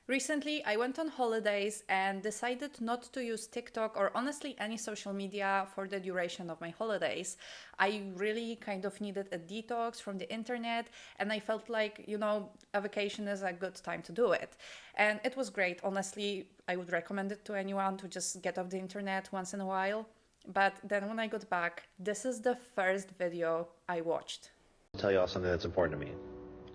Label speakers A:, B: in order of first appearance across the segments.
A: Recently, I went on holidays and decided not to use TikTok or honestly any social media for the duration of my holidays. I really kind of needed a detox from the internet, and I felt like, a vacation is a good time to do it. And it was great. Honestly, I would recommend it to anyone to just get off the internet once in a while. But then when I got back, this is the first video I watched.
B: I'll tell you all something that's important to me.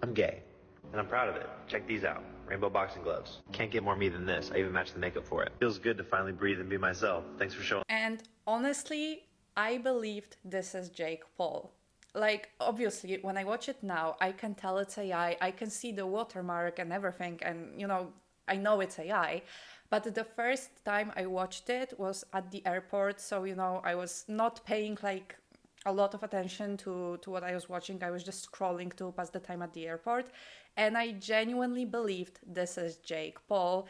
B: I'm gay, and I'm proud of it. Check these out. Rainbow boxing gloves. Can't get more me than this. I even matched the makeup for it. Feels good to finally breathe and be myself. Thanks for showing.
A: And honestly, I believed this is Jake Paul. Like, obviously, when I watch it now, I can tell it's AI. I can see the watermark and everything, and, I know it's AI. But the first time I watched it was at the airport, so, I was not paying, like, a lot of attention to what I was watching. I was just scrolling to pass the time at the airport. And I genuinely believed this is Jake Paul.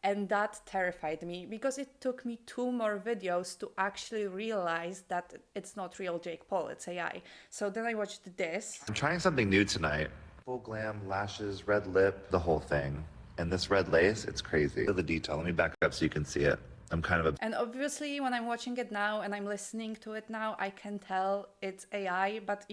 A: And that terrified me because it took me 2 more videos to actually realize that it's not real Jake Paul, it's AI. So then I watched this.
C: I'm trying something new tonight. Full glam, lashes, red lip, the whole thing. And this red lace, it's crazy. The detail, let me back up so you can see it. I'm kind of
A: And obviously, when I'm watching it now and I'm listening to it now, I can tell it's AI, but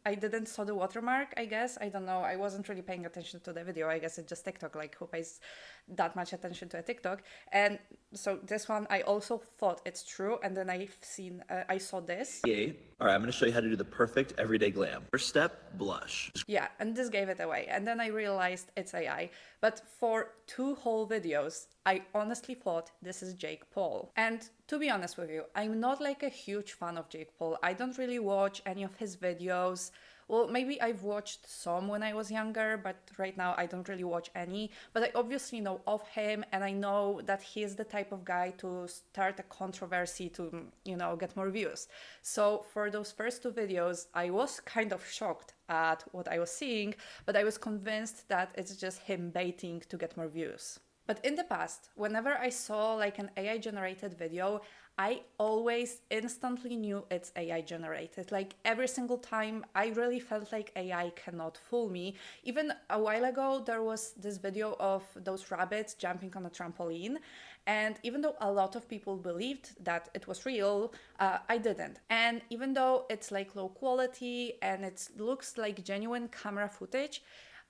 A: I didn't saw the watermark, I guess. I don't know. I wasn't really paying attention to the video. I guess it's just TikTok, like who pays that much attention to a TikTok? And so this one, I also thought it's true. And then I saw this.
D: All right, I'm going to show you how to do the perfect everyday glam. First step, blush.
A: Yeah, and this gave it away. And then I realized it's AI. But for 2 whole videos, I honestly thought this is Jake Paul. And to be honest with you, I'm not like a huge fan of Jake Paul. I don't really watch any of his videos. Well, maybe I've watched some when I was younger, but right now I don't really watch any. But I obviously know of him, and I know that he is the type of guy to start a controversy to, get more views. So for those first 2 videos, I was kind of shocked at what I was seeing, but I was convinced that it's just him baiting to get more views. But in the past, whenever I saw like an AI generated video, I always instantly knew it's AI generated. Like every single time, I really felt like AI cannot fool me. Even a while ago, there was this video of those rabbits jumping on a trampoline. And even though a lot of people believed that it was real, I didn't. And even though it's like low quality and it looks like genuine camera footage,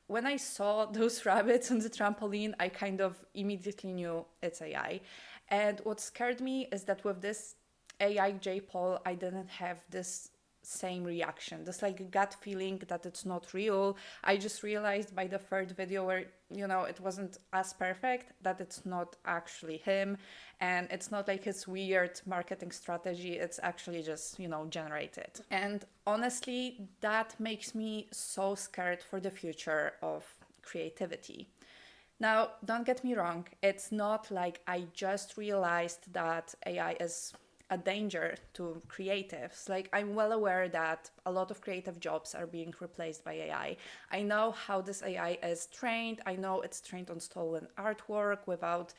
A: when I saw those rabbits on the trampoline, I kind of immediately knew it's AI. And what scared me is that with this AI Jake Paul, I didn't have this same reaction, this like gut feeling that it's not real. I just realized by the third video where, it wasn't as perfect, that it's not actually him. And it's not like his weird marketing strategy. It's actually just, generated. And honestly, that makes me so scared for the future of creativity. Now, don't get me wrong, it's not like I just realized that AI is a danger to creatives. Like, I'm well aware that a lot of creative jobs are being replaced by AI. I know how this AI is trained. I know it's trained on stolen artwork without,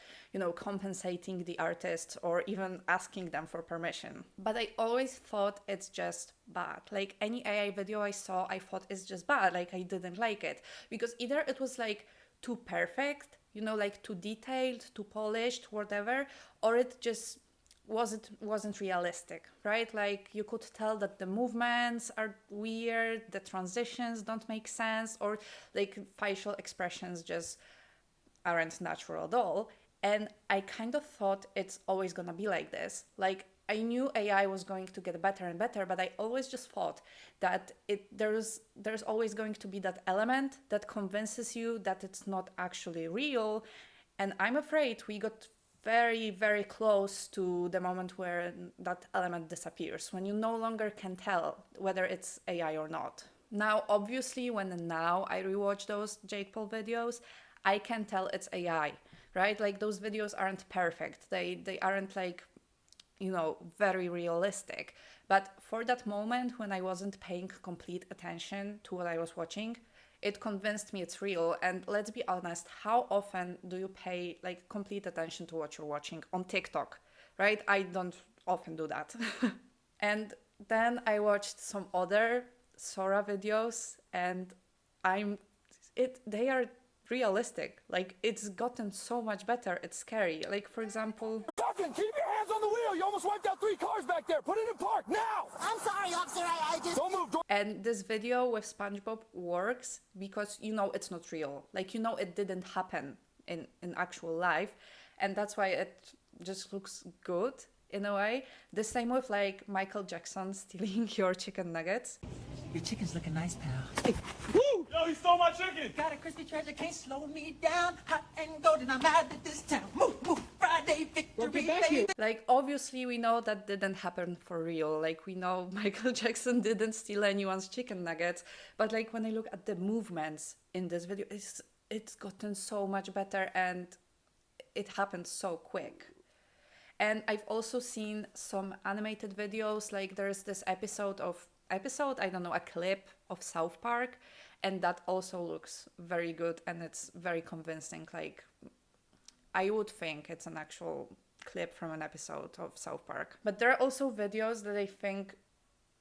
A: compensating the artists or even asking them for permission. But I always thought it's just bad. Like any AI video I saw, I thought it's just bad. Like I didn't like it because either it was like too perfect, like too detailed, too polished, whatever, or it just wasn't realistic, right? Like you could tell that the movements are weird, the transitions don't make sense, or like facial expressions just aren't natural at all. And I kind of thought it's always gonna be like this. Like I knew AI was going to get better and better, but I always just thought that there's always going to be that element that convinces you that it's not actually real. And I'm afraid we got very, very close to the moment where that element disappears, when you no longer can tell whether it's AI or not. Now, obviously, when I rewatch those Jake Paul videos, I can tell it's AI, right? Like those videos aren't perfect. They aren't like, very realistic. But for that moment when I wasn't paying complete attention to what I was watching, it convinced me it's real. And let's be honest, how often do you pay like complete attention to what you're watching on TikTok, right? I don't often do that. And then I watched some other Sora videos, and they are realistic. Like, it's gotten so much better. It's scary. Like, for example,
E: Captain, keep your hands on the wheel. You almost wiped out 3 cars back there. Put it in park now.
F: I'm sorry, officer. I just...
E: Don't move.
A: and this video with SpongeBob works because you know it's not real. Like, you know it didn't happen in actual life, and that's why it just looks good in a way. The same with like Michael Jackson stealing your chicken nuggets.
G: Your chicken's looking nice, pal.
E: Woo! Yo, he stole my chicken.
G: Got a crispy treasure, can't slow me down. Hot and golden, I'm out of this town. Move, move, Friday victory, baby.
A: Like, obviously we know that didn't happen for real. Like, we know Michael Jackson didn't steal anyone's chicken nuggets, but like when I look at the movements in this video, it's gotten so much better and it happened so quick. And I've also seen some animated videos, like there's this I don't know, a clip of South Park, and that also looks very good and it's very convincing. Like, I would think it's an actual clip from an episode of South Park. But there are also videos that I think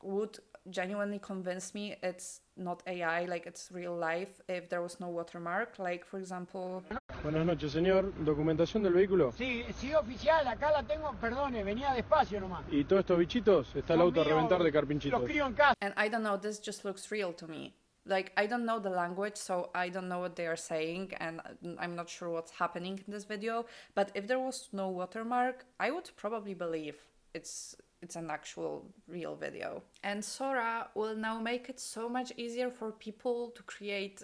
A: would genuinely convince me it's not AI, like it's real life, if there was no watermark. Like, for example...
H: Buenas noches, señor. ¿Documentación del vehículo?
I: Sí, oficial, acá la tengo, perdone, venía despacio nomás.
H: ¿Y todos estos bichitos? Está el auto a reventar de carpinchitos.
I: Los crío en casa.
A: And I don't know, this just looks real to me. Like, I don't know the language, so I don't know what they are saying, and I'm not sure what's happening in this video. But if there was no watermark, I would probably believe it's an actual real video. And Sora will now make it so much easier for people to create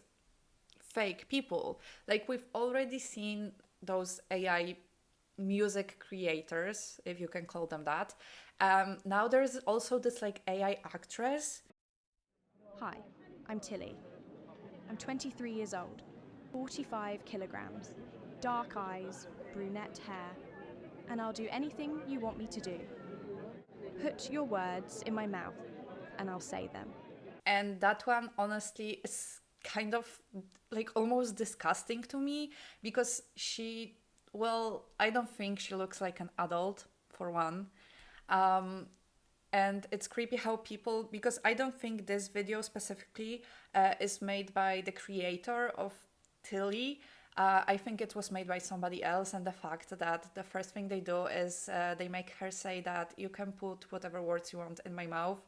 A: fake people. Like, we've already seen those AI music creators, if you can call them that. Now there's also this like AI actress.
J: Hi, I'm Tilly. I'm 23 years old, 45 kilograms, dark eyes, brunette hair, and I'll do anything you want me to do. Put your words in my mouth and I'll say them.
A: And that one, honestly, is kind of like almost disgusting to me, because I don't think she looks like an adult, for one. And it's creepy how people, because I don't think this video specifically is made by the creator of Tilly. I think it was made by somebody else, and the fact that the first thing they do is they make her say that you can put whatever words you want in my mouth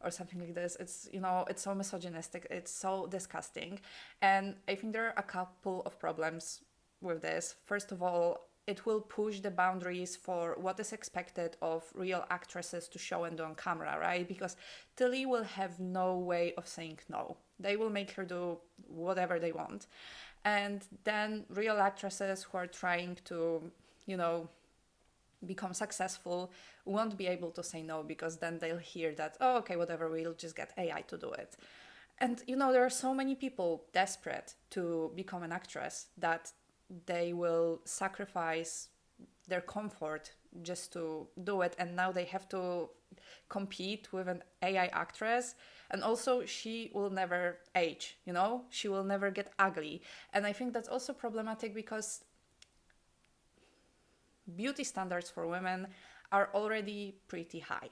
A: or something like this. It's, you know, it's so misogynistic, it's so disgusting. And I think there are a couple of problems with this. First of all, it will push the boundaries for what is expected of real actresses to show and do on camera, right? Because Tilly will have no way of saying no. They will make her do whatever they want. And then real actresses who are trying to, you know, become successful won't be able to say no, because then they'll hear that, oh, okay, whatever, we'll just get AI to do it. And, you know, there are so many people desperate to become an actress that they will sacrifice their comfort just to do it, and now they have to compete with an AI actress. And also, she will never age, you know, she will never get ugly. And I think that's also problematic because beauty standards for women are already pretty high.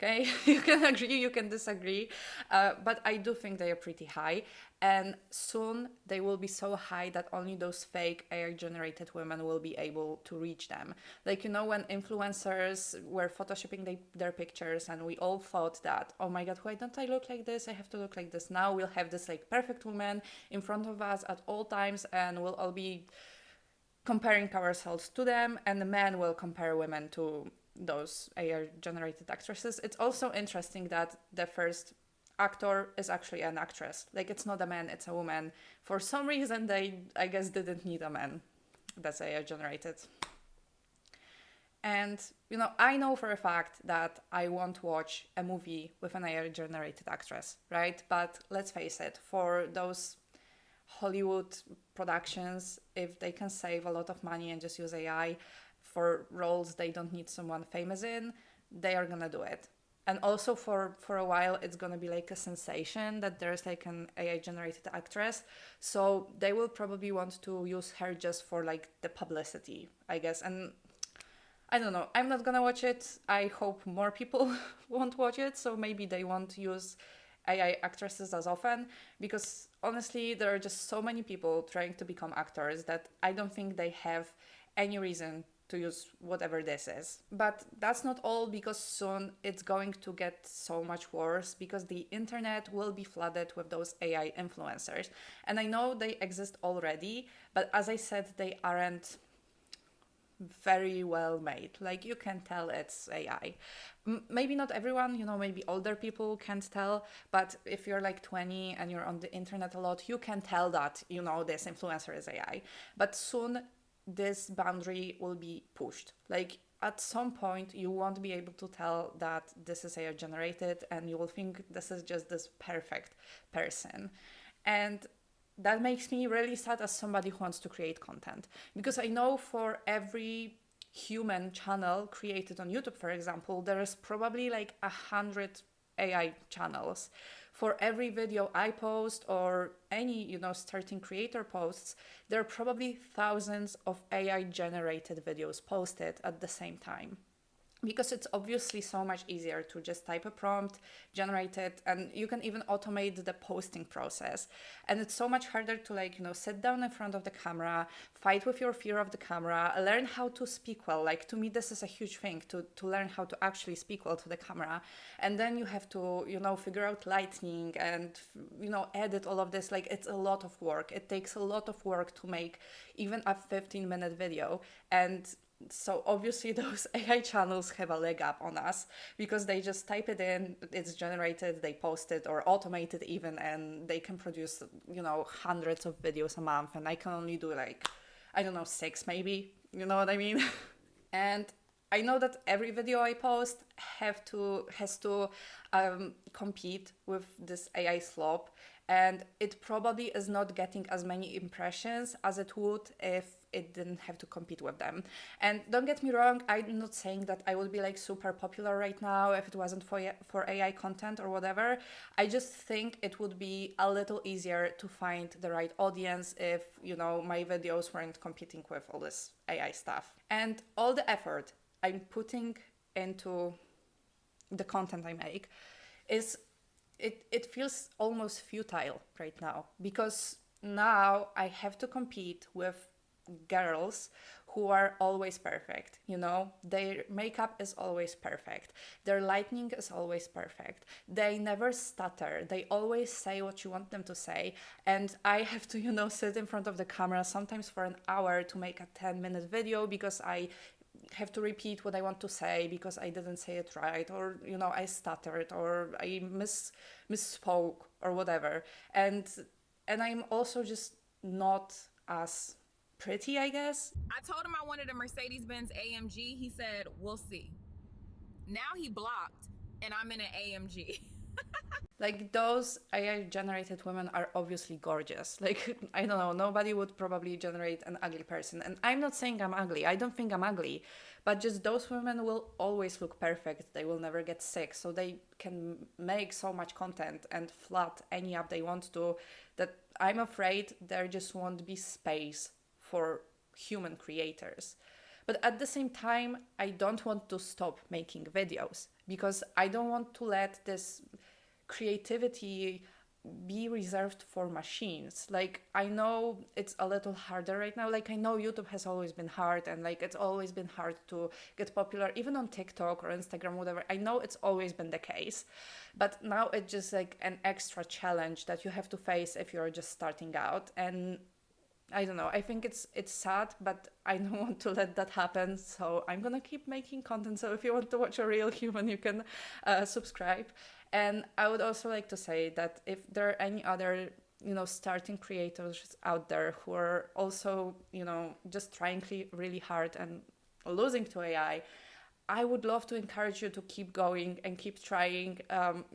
A: Okay, you can agree, you can disagree, but I do think they are pretty high, and soon they will be so high that only those fake AI-generated women will be able to reach them. Like, you know, when influencers were photoshopping their pictures, and we all thought that, oh my god, why don't I look like this? I have to look like this. Now we'll have this like perfect woman in front of us at all times, and we'll all be comparing ourselves to them, and the men will compare women to those AI-generated actresses. It's also interesting that the first actor is actually an actress. Like, it's not a man, it's a woman. For some reason, they, I guess, didn't need a man that's AI-generated. And, you know, I know for a fact that I won't watch a movie with an AI-generated actress, right? But let's face it, for those Hollywood productions, if they can save a lot of money and just use AI, for roles they don't need someone famous in, they are gonna do it. And also for a while it's gonna be like a sensation that there's like an AI generated actress, so they will probably want to use her just for like the publicity, I guess. And I don't know, I'm not gonna watch it. I hope more people won't watch it, so maybe they won't use AI actresses as often, because honestly, there are just so many people trying to become actors that I don't think they have any reason to use whatever this is. But that's not all, because soon it's going to get so much worse, because the internet will be flooded with those AI influencers. And I know they exist already, but as I said, they aren't very well made. Like, you can tell it's AI. Maybe not everyone, maybe older people can't tell, but if you're like 20 and you're on the internet a lot, you can tell that, this influencer is AI. But soon this boundary will be pushed. Like, at some point you won't be able to tell that this is AI generated, and you will think this is just this perfect person. And that makes me really sad as somebody who wants to create content, because I know for every human channel created on YouTube, for example, there is probably like 100 AI channels. For every video I post, or any, starting creator posts, there are probably thousands of AI generated videos posted at the same time. Because it's obviously so much easier to just type a prompt, generate it, and you can even automate the posting process. And it's so much harder to sit down in front of the camera, fight with your fear of the camera, learn how to speak well. Like, to me, this is a huge thing, to learn how to actually speak well to the camera. And then you have to, figure out lighting and, edit all of this. Like, it's a lot of work. It takes a lot of work to make even a 15-minute video. And so obviously those AI channels have a leg up on us, because they just type it in, it's generated, they post it, or automate it even, and they can produce, hundreds of videos a month, and I can only do 6 maybe, you know what I mean? And I know that every video I post has to compete with this AI slop, and it probably is not getting as many impressions as it would if it didn't have to compete with them. And don't get me wrong, I'm not saying that I would be super popular right now if it wasn't for AI content or whatever. I just think it would be a little easier to find the right audience if, my videos weren't competing with all this AI stuff. And all the effort I'm putting into the content I make it feels almost futile right now, because now I have to compete with girls who are always perfect. Their makeup is always perfect, their lighting is always perfect, they never stutter, they always say what you want them to say, and I have to sit in front of the camera sometimes for an hour to make a 10-minute video, because I have to repeat what I want to say because I didn't say it right, or I stuttered, or I misspoke, or whatever. And I'm also just not as pretty, I guess.
K: I told him I wanted a Mercedes-Benz AMG. He said, we'll see. Now he blocked, and I'm in an AMG.
A: Like, those AI generated women are obviously gorgeous. Like, I don't know, nobody would probably generate an ugly person. And I'm not saying I'm ugly, I don't think I'm ugly, but just those women will always look perfect. They will never get sick, so they can make so much content and flood any app they want to, that I'm afraid there just won't be space for human creators. But at the same time, I don't want to stop making videos, because I don't want to let this creativity be reserved for machines. Like, I know it's a little harder right now. Like, I know YouTube has always been hard, and it's always been hard to get popular, even on TikTok or Instagram, whatever. I know it's always been the case, but now it's just an extra challenge that you have to face if you're just starting out. And I don't know, I think it's sad, but I don't want to let that happen, so I'm gonna keep making content. So if you want to watch a real human, you can subscribe. And I would also like to say that if there are any other, starting creators out there who are also, just trying really hard and losing to AI, I would love to encourage you to keep going and keep trying,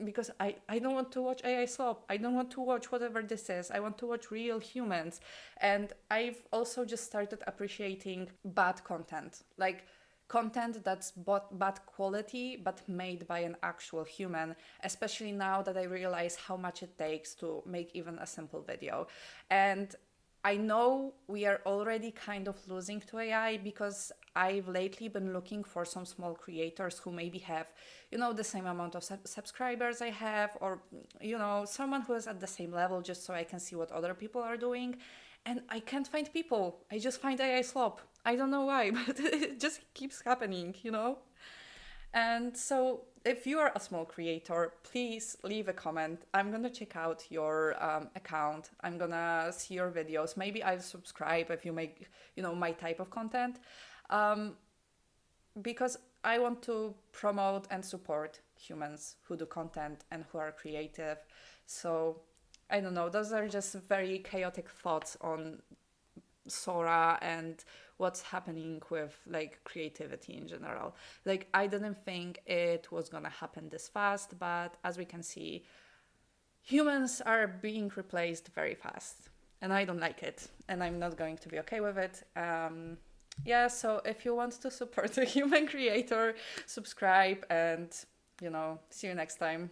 A: because I don't want to watch AI slop. I don't want to watch whatever this is. I want to watch real humans. And I've also just started appreciating bad content, like content that's bad quality but made by an actual human, especially now that I realize how much it takes to make even a simple video. And I know we are already kind of losing to AI because I've lately been looking for some small creators who maybe have, the same amount of subscribers I have, or, someone who is at the same level, just so I can see what other people are doing. And I can't find people. I just find AI slop. I don't know why, but it just keeps happening, And so if you are a small creator, please leave a comment. I'm gonna check out your account. I'm gonna see your videos. Maybe I'll subscribe if you make, my type of content. Because I want to promote and support humans who do content and who are creative. So I don't know, those are just very chaotic thoughts on Sora and what's happening with like creativity in general. Like, I didn't think it was gonna happen this fast, but as we can see, humans are being replaced very fast, and I don't like it, and I'm not going to be okay with it. So if you want to support a human creator, subscribe, and see you next time.